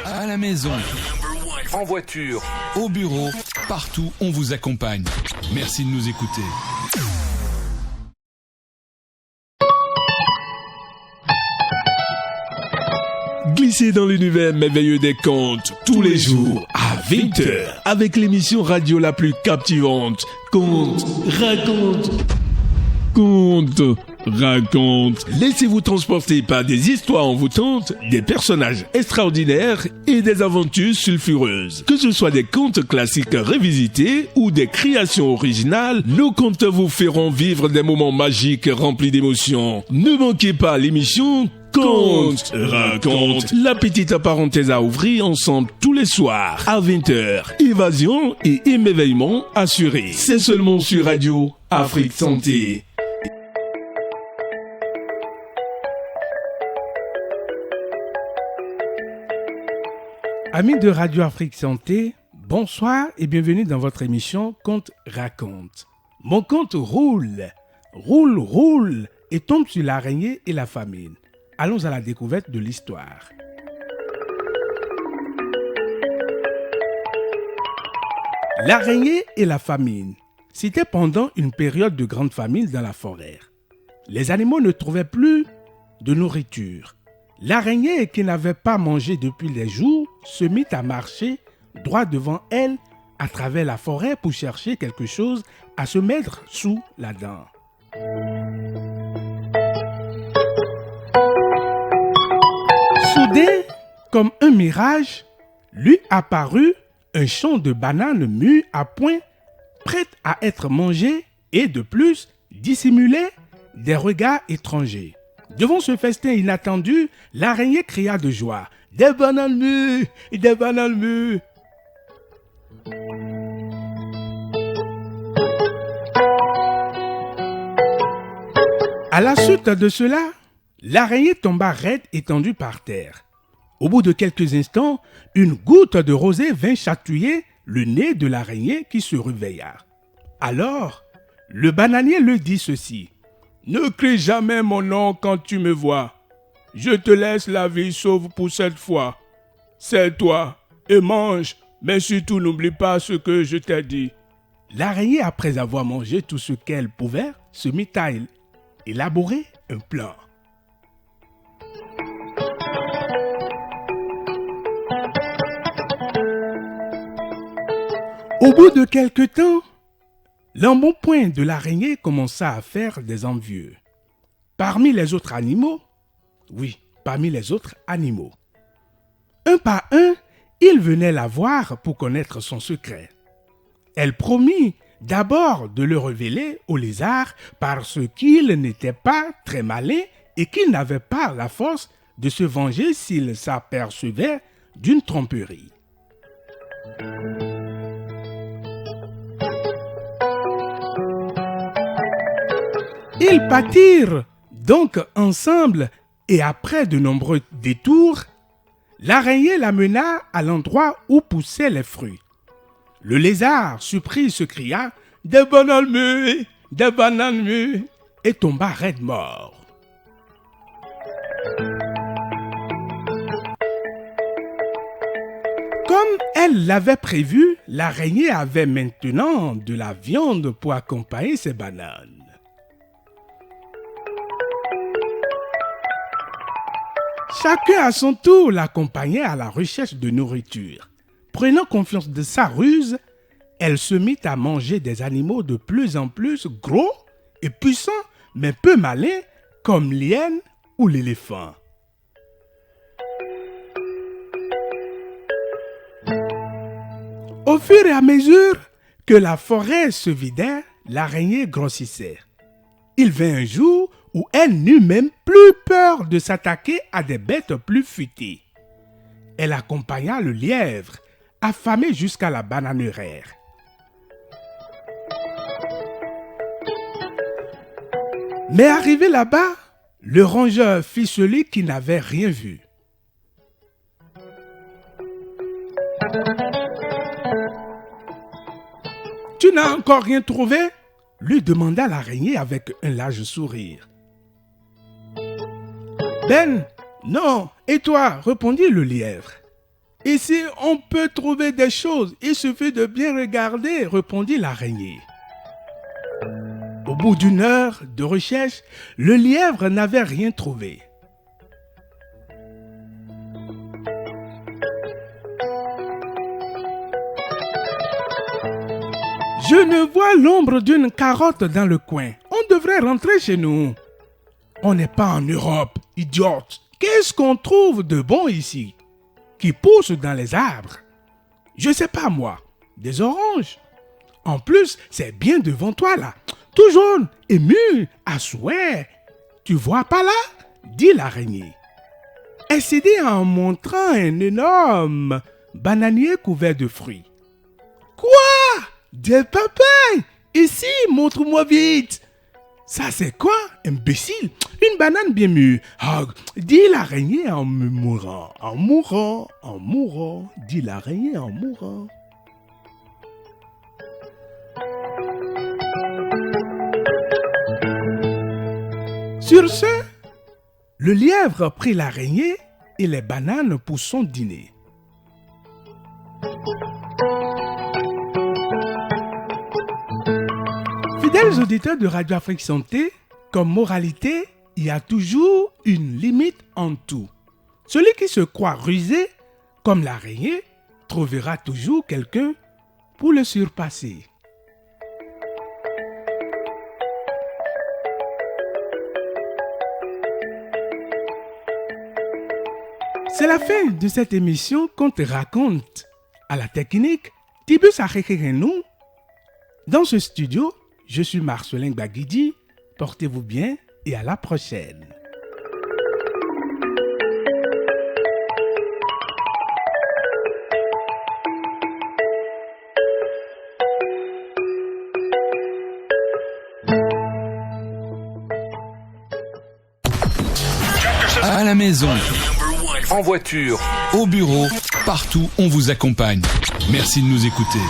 À la maison, en voiture, au bureau, partout on vous accompagne. Merci de nous écouter. Glissez dans l'univers merveilleux des contes tous les jours à 20h avec l'émission radio la plus captivante. Conte, raconte. Conte, raconte. Laissez-vous transporter par des histoires envoûtantes, des personnages extraordinaires et des aventures sulfureuses. Que ce soit des contes classiques revisités ou des créations originales, nos contes vous feront vivre des moments magiques remplis d'émotions. Ne manquez pas l'émission Conte, raconte, la petite parenthèse à ouvrir ensemble tous les soirs à 20h. Évasion et émerveillement assurés. C'est seulement sur Radio Afrique Santé. Amis de Radio Afrique Santé, bonsoir et bienvenue dans votre émission Conte raconte. Mon conte roule et tombe sur l'araignée et la famine. Allons à la découverte de l'histoire. L'araignée et la famine. C'était pendant une période de grande famine dans la forêt. Les animaux ne trouvaient plus de nourriture. L'araignée, qui n'avait pas mangé depuis des jours, se mit à marcher droit devant elle à travers la forêt pour chercher quelque chose à se mettre sous la dent. Soudain, comme un mirage, lui apparut un champ de bananes mûres à point, prêtes à être mangées et de plus dissimulait des regards étrangers. Devant ce festin inattendu, l'araignée cria de joie. « Des bananes mûres! Des bananes mûres !» À la suite de cela, l'araignée tomba raide étendue par terre. Au bout de quelques instants, une goutte de rosée vint chatouiller le nez de l'araignée qui se réveilla. Alors, le bananier lui dit ceci. « Ne crie jamais mon nom quand tu me vois. Je te laisse la vie sauve pour cette fois. Serre-toi et mange, mais surtout n'oublie pas ce que je t'ai dit. » L'araignée, après avoir mangé tout ce qu'elle pouvait, se mit à élaborer un plan. Au bout de quelque temps, l'embonpoint de l'araignée commença à faire des envieux. Parmi les autres animaux, un par un, ils venaient la voir pour connaître son secret. Elle promit d'abord de le révéler au lézard parce qu'il n'était pas très malin et qu'il n'avait pas la force de se venger s'il s'apercevait d'une tromperie. Ils partirent donc ensemble et après de nombreux détours, l'araignée l'amena à l'endroit où poussaient les fruits. Le lézard, surpris, se cria « Des bananes mûres !» et tomba raide mort. Comme elle l'avait prévu, l'araignée avait maintenant de la viande pour accompagner ses bananes. Chacun à son tour l'accompagnait à la recherche de nourriture. Prenant confiance de sa ruse, elle se mit à manger des animaux de plus en plus gros et puissants, mais peu malins, comme l'hyène ou l'éléphant. Au fur et à mesure que la forêt se vidait, l'araignée grossissait. Il vint un jour où elle n'eut même plus peur de s'attaquer à des bêtes plus futées. Elle accompagna le lièvre, affamé jusqu'à la bananeraie. Mais arrivé là-bas, le rongeur fit celui qui n'avait rien vu. « Tu n'as encore rien trouvé ?» lui demanda l'araignée avec un large sourire. « Ben, non, et toi ?» répondit le lièvre. Ici, on peut trouver des choses. Il suffit de bien regarder, répondit l'araignée. Au bout d'une heure de recherche, le lièvre n'avait rien trouvé. Je ne vois l'ombre d'une carotte dans le coin. On devrait rentrer chez nous. On n'est pas en Europe, idiote. Qu'est-ce qu'on trouve de bon ici, qui pousse dans les arbres? Je sais pas moi, des oranges. En plus, c'est bien devant toi là, tout jaune et mûr à souhait. Tu vois pas là? Dit l'araignée. Elle s'est dit en montrant un énorme bananier couvert de fruits. Quoi? Des papayes! Ici, montre-moi vite! Ça c'est quoi, imbécile? Une banane bien mûre. Ah, dit l'araignée en mourant, dit l'araignée en mourant. Sur ce, le lièvre prit l'araignée et les bananes pour son dîner. Fidèles auditeurs de Radio Afrique Santé, comme moralité, il y a toujours une limite en tout. Celui qui se croit rusé, comme l'araignée, trouvera toujours quelqu'un pour le surpasser. C'est la fin de cette émission qu'on te raconte. À la technique, Tibus Arekerenou. Dans ce studio, je suis Marcelin Baguidi. Portez-vous bien et à la prochaine. À la maison, En voiture, au bureau, partout, on vous accompagne. Merci de nous écouter.